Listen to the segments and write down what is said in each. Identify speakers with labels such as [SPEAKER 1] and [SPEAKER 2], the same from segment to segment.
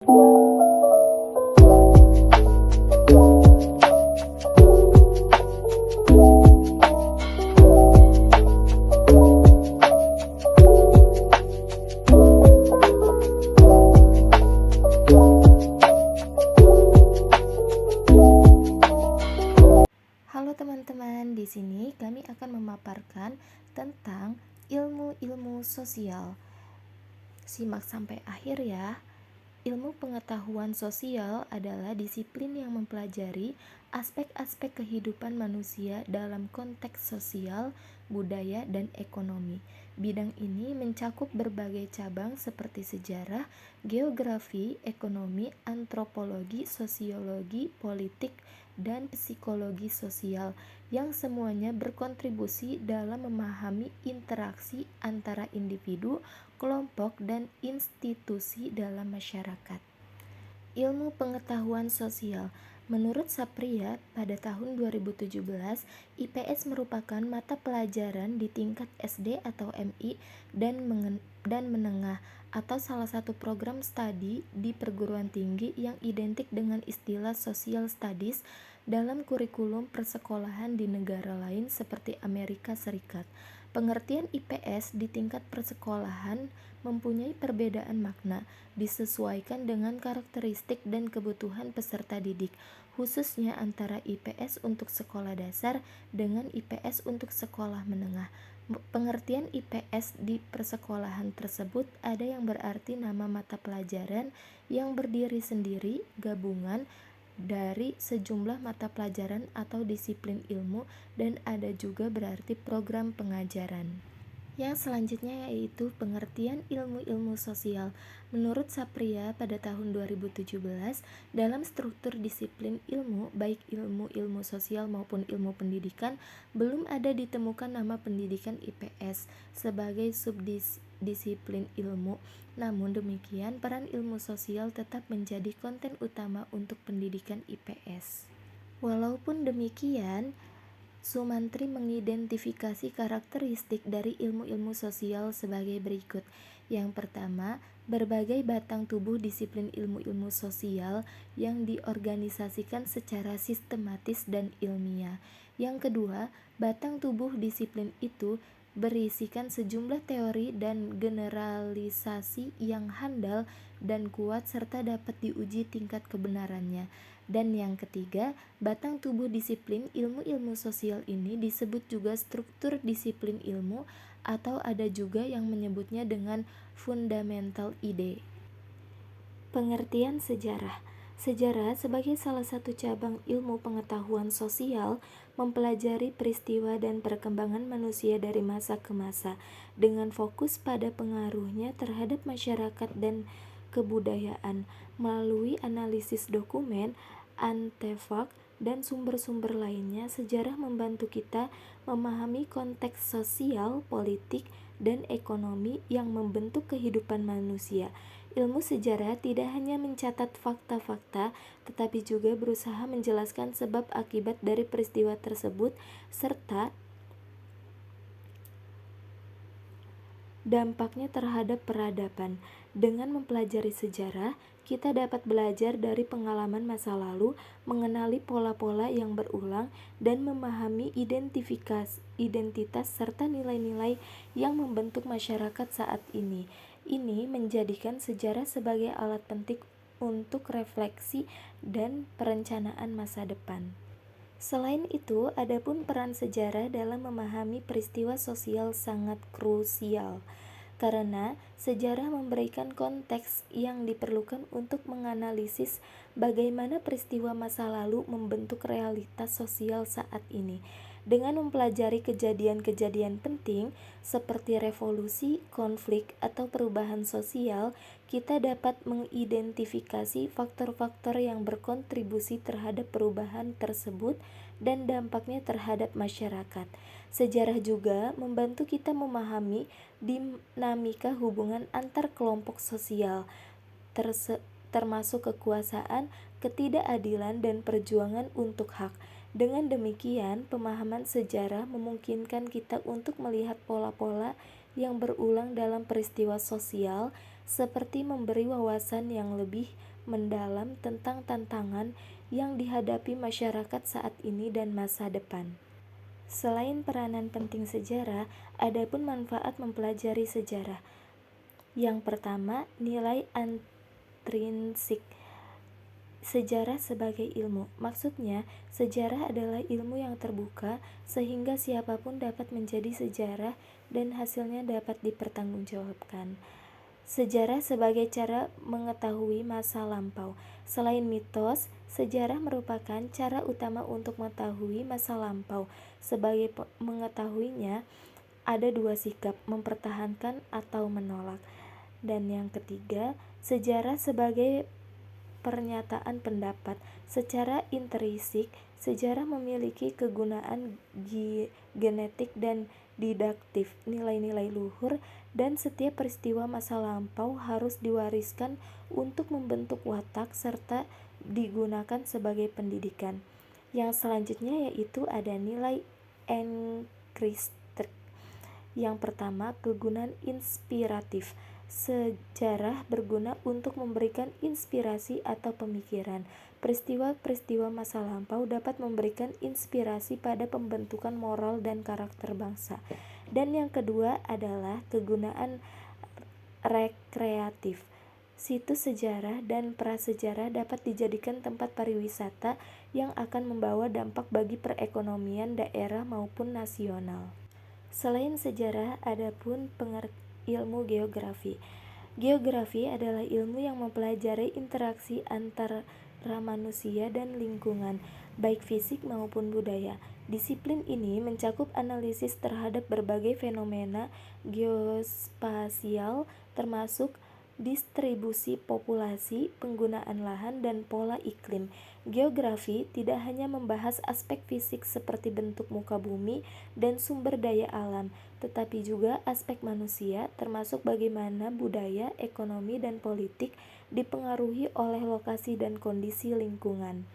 [SPEAKER 1] Halo teman-teman, di sini kami akan memaparkan tentang ilmu-ilmu sosial. Simak sampai akhir ya. Ilmu pengetahuan sosial adalah disiplin yang mempelajari aspek-aspek kehidupan manusia dalam konteks sosial, budaya, dan ekonomi. Bidang ini mencakup berbagai cabang seperti sejarah, geografi, ekonomi, antropologi, sosiologi, politik, dan psikologi sosial yang semuanya berkontribusi dalam memahami interaksi antara individu, kelompok, dan institusi dalam masyarakat. Ilmu pengetahuan sosial. Menurut Sapria, pada tahun 2017, IPS merupakan mata pelajaran di tingkat SD atau MI dan menengah atau salah satu program studi di perguruan tinggi yang identik dengan istilah social studies dalam kurikulum persekolahan di negara lain seperti Amerika Serikat. Pengertian IPS di tingkat persekolahan mempunyai perbedaan makna, disesuaikan dengan karakteristik dan kebutuhan peserta didik, khususnya antara IPS untuk sekolah dasar dengan IPS untuk sekolah menengah. Pengertian IPS di persekolahan tersebut ada yang berarti nama mata pelajaran yang berdiri sendiri, gabungan dari sejumlah mata pelajaran atau disiplin ilmu, dan ada juga berarti program pengajaran. Yang selanjutnya yaitu pengertian ilmu-ilmu sosial. Menurut Sapria pada tahun 2017, dalam struktur disiplin ilmu, baik ilmu-ilmu sosial maupun ilmu pendidikan, belum ada ditemukan nama pendidikan IPS sebagai subdisiplin ilmu. Namun demikian, peran ilmu sosial tetap menjadi konten utama untuk pendidikan IPS. Walaupun demikian, Sumantri mengidentifikasi karakteristik dari ilmu-ilmu sosial sebagai berikut. Yang pertama, berbagai batang tubuh disiplin ilmu-ilmu sosial yang diorganisasikan secara sistematis dan ilmiah. Yang kedua, batang tubuh disiplin itu berisikan sejumlah teori dan generalisasi yang handal dan kuat serta dapat diuji tingkat kebenarannya. Dan yang ketiga, batang tubuh disiplin ilmu-ilmu sosial ini disebut juga struktur disiplin ilmu atau ada juga yang menyebutnya dengan fundamental ide. Pengertian sejarah. Sejarah sebagai salah satu cabang ilmu pengetahuan sosial mempelajari peristiwa dan perkembangan manusia dari masa ke masa dengan fokus pada pengaruhnya terhadap masyarakat dan kebudayaan. Melalui analisis dokumen, artefak, dan sumber-sumber lainnya, sejarah membantu kita memahami konteks sosial, politik, dan ekonomi yang membentuk kehidupan manusia. Ilmu sejarah tidak hanya mencatat fakta-fakta, tetapi juga berusaha menjelaskan sebab akibat dari peristiwa tersebut serta dampaknya terhadap peradaban. Dengan mempelajari sejarah, kita dapat belajar dari pengalaman masa lalu, mengenali pola-pola yang berulang, dan memahami identitas serta nilai-nilai yang membentuk masyarakat saat ini. Ini menjadikan sejarah sebagai alat penting untuk refleksi dan perencanaan masa depan. Selain itu, adapun peran sejarah dalam memahami peristiwa sosial sangat krusial, karena sejarah memberikan konteks yang diperlukan untuk menganalisis bagaimana peristiwa masa lalu membentuk realitas sosial saat ini. Dengan mempelajari kejadian-kejadian penting seperti revolusi, konflik, atau perubahan sosial, kita dapat mengidentifikasi faktor-faktor yang berkontribusi terhadap perubahan tersebut dan dampaknya terhadap masyarakat. Sejarah juga membantu kita memahami dinamika hubungan antar kelompok sosial, termasuk kekuasaan, ketidakadilan, dan perjuangan untuk hak. Dengan demikian, pemahaman sejarah memungkinkan kita untuk melihat pola-pola yang berulang dalam peristiwa sosial seperti memberi wawasan yang lebih mendalam tentang tantangan yang dihadapi masyarakat saat ini dan masa depan. Selain peranan penting sejarah, ada pun manfaat mempelajari sejarah. Yang pertama, nilai intrinsik. Sejarah sebagai ilmu. Maksudnya, sejarah adalah ilmu yang terbuka sehingga siapapun dapat menjadi sejarah dan hasilnya dapat dipertanggungjawabkan. Sejarah sebagai cara mengetahui masa lampau. Selain mitos, sejarah merupakan cara utama untuk mengetahui masa lampau. Sebagai mengetahuinya, ada dua sikap, mempertahankan atau menolak. Dan yang ketiga, sejarah sebagai pernyataan pendapat. Secara intrinsik, sejarah memiliki kegunaan genetik dan didaktif, nilai-nilai luhur, dan setiap peristiwa masa lampau harus diwariskan untuk membentuk watak serta digunakan sebagai pendidikan. Yang selanjutnya yaitu ada nilai enkristik. Yang pertama, kegunaan inspiratif. Sejarah berguna untuk memberikan inspirasi atau pemikiran. Peristiwa-peristiwa masa lampau dapat memberikan inspirasi pada pembentukan moral dan karakter bangsa. Dan yang kedua adalah kegunaan rekreatif. Situs sejarah dan prasejarah dapat dijadikan tempat pariwisata yang akan membawa dampak bagi perekonomian daerah maupun nasional. Selain sejarah, ada pun ilmu geografi. Geografi adalah ilmu yang mempelajari interaksi antara manusia dan lingkungan, baik fisik maupun budaya. Disiplin ini mencakup analisis terhadap berbagai fenomena geospasial termasuk distribusi populasi, penggunaan lahan, dan pola iklim. Geografi tidak hanya membahas aspek fisik seperti bentuk muka bumi dan sumber daya alam, tetapi juga aspek manusia, termasuk bagaimana budaya, ekonomi, dan politik dipengaruhi oleh lokasi dan kondisi lingkungan.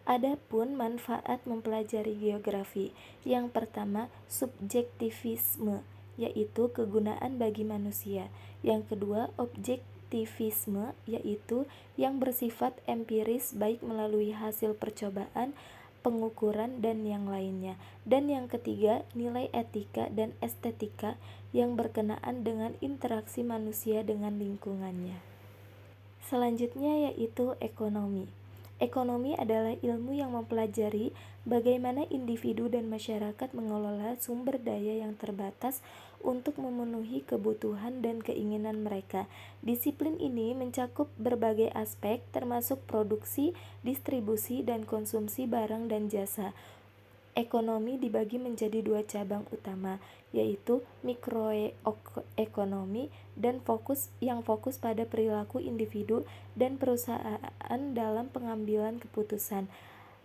[SPEAKER 1] Adapun manfaat mempelajari geografi. Yang pertama, subjektivisme, yaitu kegunaan bagi manusia. Yang kedua, objektivisme, yaitu yang bersifat empiris baik melalui hasil percobaan, pengukuran, dan yang lainnya. Dan yang ketiga, nilai etika dan estetika yang berkenaan dengan interaksi manusia dengan lingkungannya. Selanjutnya yaitu ekonomi. Ekonomi adalah ilmu yang mempelajari bagaimana individu dan masyarakat mengelola sumber daya yang terbatas untuk memenuhi kebutuhan dan keinginan mereka. Disiplin ini mencakup berbagai aspek termasuk produksi, distribusi, dan konsumsi barang dan jasa. Ekonomi dibagi menjadi dua cabang utama, yaitu mikroekonomi dan fokus pada perilaku individu dan perusahaan dalam pengambilan keputusan,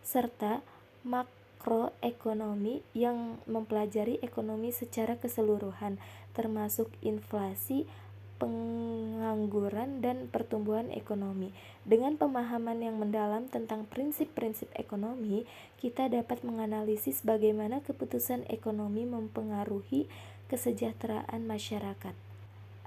[SPEAKER 1] serta makroekonomi yang mempelajari ekonomi secara keseluruhan, termasuk inflasi, pengangguran, dan pertumbuhan ekonomi. Dengan pemahaman yang mendalam tentang prinsip-prinsip ekonomi, kita dapat menganalisis bagaimana keputusan ekonomi mempengaruhi kesejahteraan masyarakat.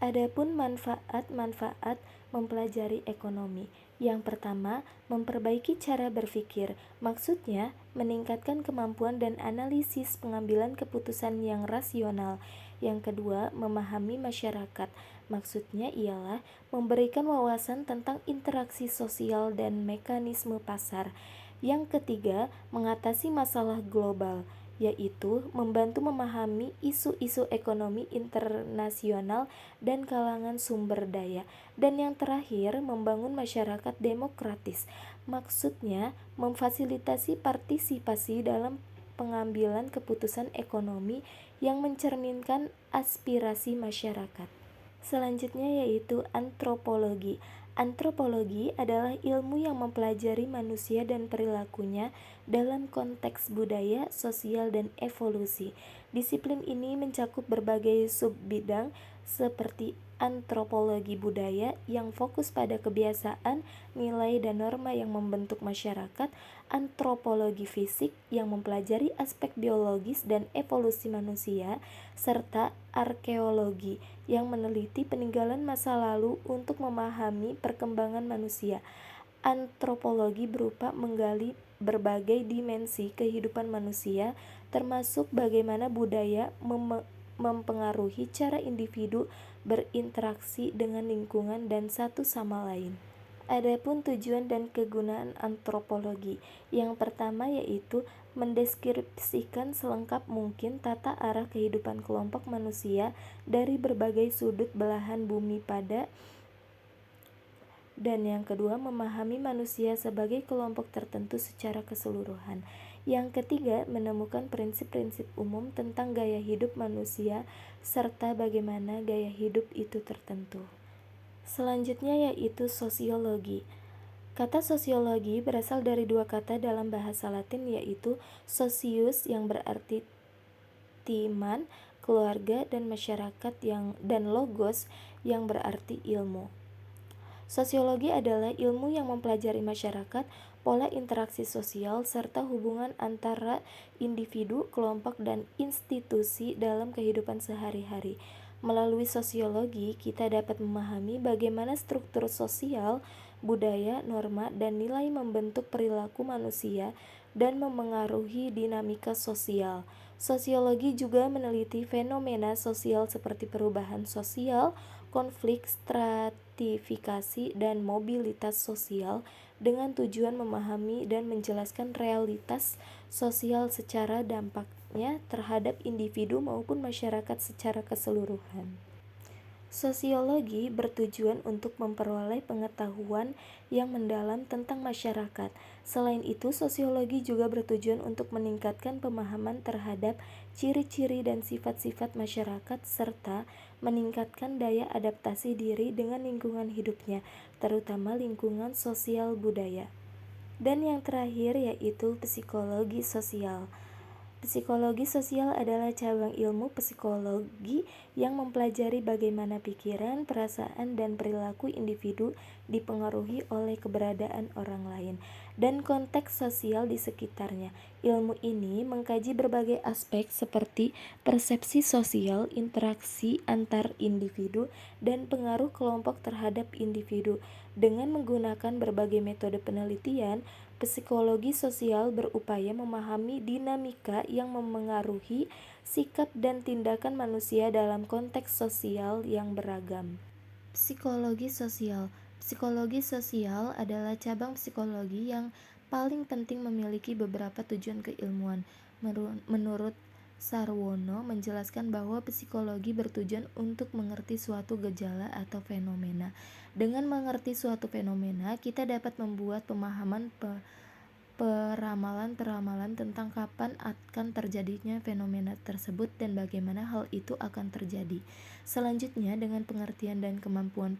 [SPEAKER 1] Adapun manfaat-manfaat mempelajari ekonomi. Yang pertama, memperbaiki cara berpikir. Maksudnya, meningkatkan kemampuan dan analisis pengambilan keputusan yang rasional. Yang kedua, memahami masyarakat. Maksudnya ialah memberikan wawasan tentang interaksi sosial dan mekanisme pasar. Yang ketiga, mengatasi masalah global, yaitu membantu memahami isu-isu ekonomi internasional dan kalangan sumber daya. Dan yang terakhir, membangun masyarakat demokratis. Maksudnya, memfasilitasi partisipasi dalam pengambilan keputusan ekonomi yang mencerminkan aspirasi masyarakat. Selanjutnya yaitu antropologi. Antropologi adalah ilmu yang mempelajari manusia dan perilakunya dalam konteks budaya, sosial, dan evolusi. Disiplin ini mencakup berbagai subbidang seperti antropologi budaya yang fokus pada kebiasaan, nilai, dan norma yang membentuk masyarakat, antropologi fisik yang mempelajari aspek biologis dan evolusi manusia, serta arkeologi yang meneliti peninggalan masa lalu untuk memahami perkembangan manusia. Antropologi berupa menggali berbagai dimensi kehidupan manusia, termasuk bagaimana budaya mempengaruhi cara individu berinteraksi dengan lingkungan dan satu sama lain. Adapun tujuan dan kegunaan antropologi, yang pertama yaitu mendeskripsikan selengkap mungkin tata arah kehidupan kelompok manusia dari berbagai sudut belahan bumi dan yang kedua, memahami manusia sebagai kelompok tertentu secara keseluruhan. Yang ketiga, menemukan prinsip-prinsip umum tentang gaya hidup manusia serta bagaimana gaya hidup itu tertentu. Selanjutnya yaitu sosiologi. Kata sosiologi berasal dari dua kata dalam bahasa Latin yaitu socius yang berarti teman, keluarga, dan masyarakat dan logos yang berarti ilmu. Sosiologi adalah ilmu yang mempelajari masyarakat, pola interaksi sosial, serta hubungan antara individu, kelompok, dan institusi dalam kehidupan sehari-hari. Melalui sosiologi, kita dapat memahami bagaimana struktur sosial, budaya, norma, dan nilai membentuk perilaku manusia dan memengaruhi dinamika sosial. Sosiologi juga meneliti fenomena sosial seperti perubahan sosial, konflik, stratifikasi, dan mobilitas sosial dengan tujuan memahami dan menjelaskan realitas sosial secara dampaknya terhadap individu maupun masyarakat secara keseluruhan. Sosiologi bertujuan untuk memperoleh pengetahuan yang mendalam tentang masyarakat. Selain itu, sosiologi juga bertujuan untuk meningkatkan pemahaman terhadap ciri-ciri dan sifat-sifat masyarakat serta meningkatkan daya adaptasi diri dengan lingkungan hidupnya, terutama lingkungan sosial budaya. Dan yang terakhir yaitu psikologi sosial. Psikologi sosial adalah cabang ilmu psikologi yang mempelajari bagaimana pikiran, perasaan, dan perilaku individu dipengaruhi oleh keberadaan orang lain dan konteks sosial di sekitarnya. Ilmu ini mengkaji berbagai aspek seperti persepsi sosial, interaksi antar individu, dan pengaruh kelompok terhadap individu. Dengan menggunakan berbagai metode penelitian, psikologi sosial berupaya memahami dinamika yang memengaruhi sikap dan tindakan manusia dalam konteks sosial yang beragam. Psikologi sosial. Psikologi sosial adalah cabang psikologi yang paling penting memiliki beberapa tujuan keilmuan. Menurut Sarwono menjelaskan bahwa psikologi bertujuan untuk mengerti suatu gejala atau fenomena. Dengan mengerti suatu fenomena, kita dapat membuat pemahaman peramalan-peramalan tentang kapan akan terjadinya fenomena tersebut dan bagaimana hal itu akan terjadi. Selanjutnya, dengan pengertian dan kemampuan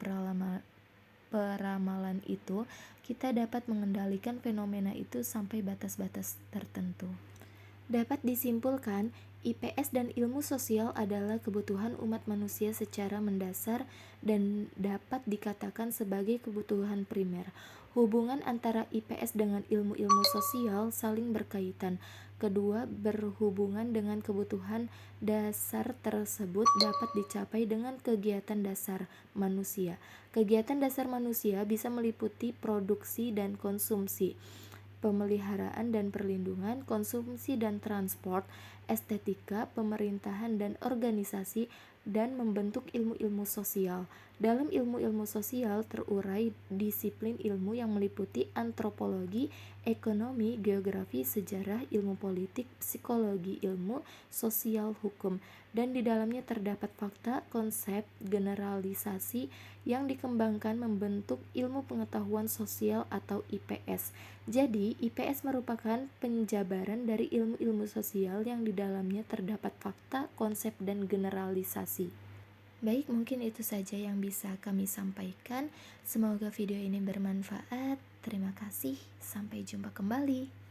[SPEAKER 1] peramalan itu, kita dapat mengendalikan fenomena itu sampai batas-batas tertentu. Dapat disimpulkan, IPS dan ilmu sosial adalah kebutuhan umat manusia secara mendasar dan dapat dikatakan sebagai kebutuhan primer. Hubungan antara IPS dengan ilmu-ilmu sosial saling berkaitan. Kedua berhubungan dengan kebutuhan dasar tersebut dapat dicapai dengan kegiatan dasar manusia. Kegiatan dasar manusia bisa meliputi produksi dan konsumsi, pemeliharaan dan perlindungan, konsumsi dan transport, estetika, pemerintahan dan organisasi, dan membentuk ilmu-ilmu sosial. Dalam ilmu-ilmu sosial terurai disiplin ilmu yang meliputi antropologi, ekonomi, geografi, sejarah, ilmu politik, psikologi, ilmu sosial, hukum, dan di dalamnya terdapat fakta, konsep, generalisasi yang dikembangkan membentuk ilmu pengetahuan sosial atau IPS. Jadi, IPS merupakan penjabaran dari ilmu-ilmu sosial yang di dalamnya terdapat fakta, konsep, dan generalisasi. Baik, mungkin itu saja yang bisa kami sampaikan. Semoga video ini bermanfaat. Terima kasih. Sampai jumpa kembali.